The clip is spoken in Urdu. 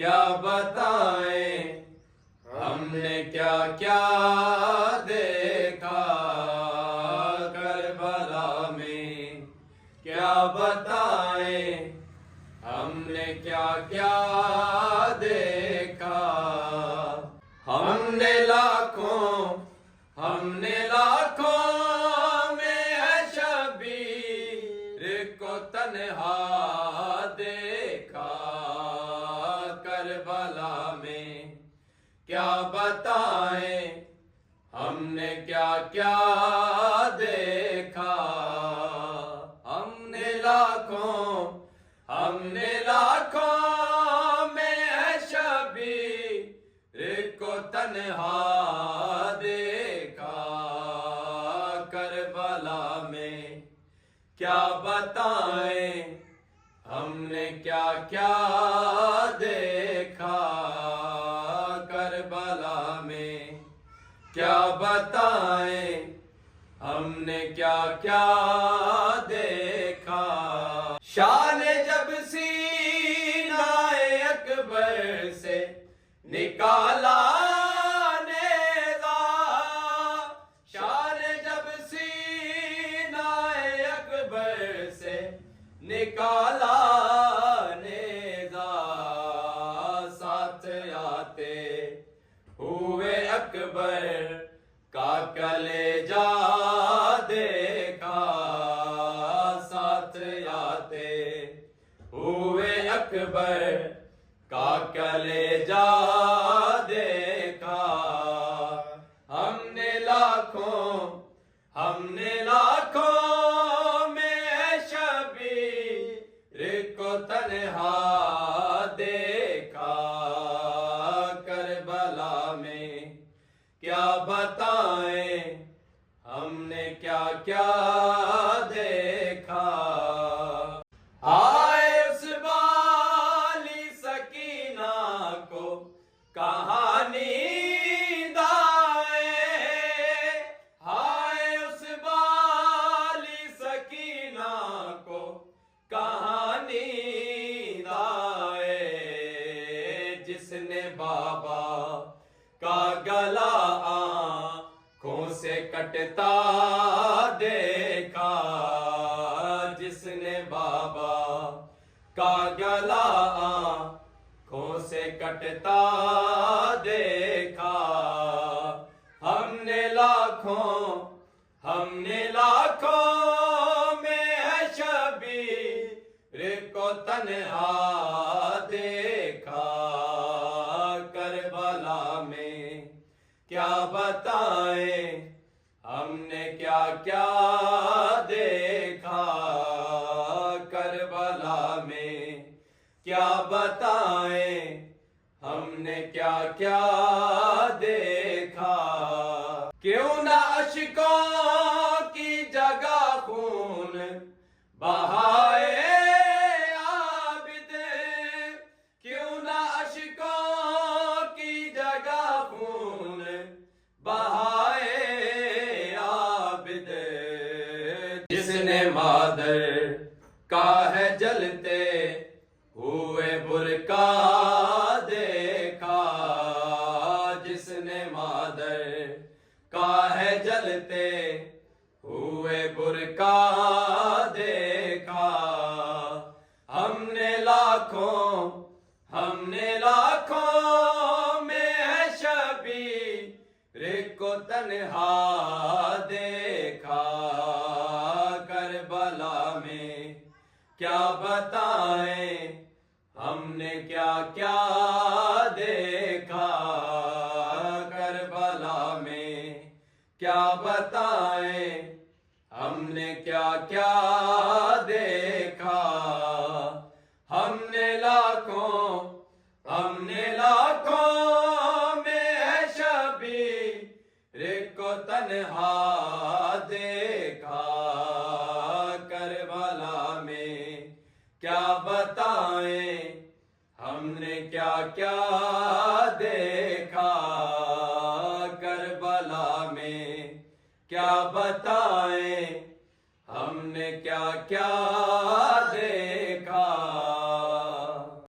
کیا بتائیں ہم نے کیا کیا دیکھا کربلا میں، کیا بتائیں ہم نے کیا کیا دیکھا۔ ہم نے لاکھوں میں ہے شبیر کو تنہا دیکھا کربلا میں، کیا بتائیں ہم نے کیا کیا دیکھا۔ ہم نے لاکھوں میں ہے شبیر کو تنہا دیکھا کربلا میں، کیا بتائیں ہم نے کیا کیا دیکھا کربلا میں، کیا بتائیں ہم نے کیا کیا دیکھا۔ شان جب سینہ اکبر سے نکالا نیزہ، شان جب سینہ اکبر سے نکالا نیزہ، ساتھ آتے ہوئے اکبر کا کلیجہ دیکھا، ساتھ آتے ہوئے اکبر کا کلیجہ دیکھا۔ ہم نے لاکھوں میں شبیر کو تنہا دیکھا کربلا میں، کیا بتائیں ہم نے کیا کیا دیکھا۔ آئے اس والی سکینہ کو کہاں نیند آئے، آئے اس والی سکینہ کو کہاں نیند آئے، جس نے بابا کا گلا آنکھوں سے کٹتا دیکھا، جس نے بابا کا گلا آنکھوں سے کٹتا دیکھا۔ ہم نے لاکھوں میں ہے شبیر کو تنہا دیکھا کربلا میں، کیا بتائیں ہم نے کیا کیا دیکھا کربلا میں، کیا بتائیں ہم نے کیا کیا دیکھا۔ کیوں نہ اشکوں کی جگہ خون بہائے عابد، کیوں نہ اشکوں کی جگہ خون بہائے عابد، جس نے مادر کا ہے جلتے ہوئے برقع دیکھا، جس نے مادر کا ہے جلتے ہوئے برقع دیکھا۔ ہم نے لاکھوں میں ہے شبیر کو تنہا دیکھا کربلا میں، کیا بتائیں ہم نے کیا کیا دیکھا کربلا میں، کیا بتائیں ہم نے کیا کیا دیکھا۔ ہم نے لاکھوں میں ہے شبیر کو تنہا دیکھا کربلا میں، کیا بتائیں ہم نے کیا کیا دیکھا کربلا میں، کیا بتائیں ہم نے کیا کیا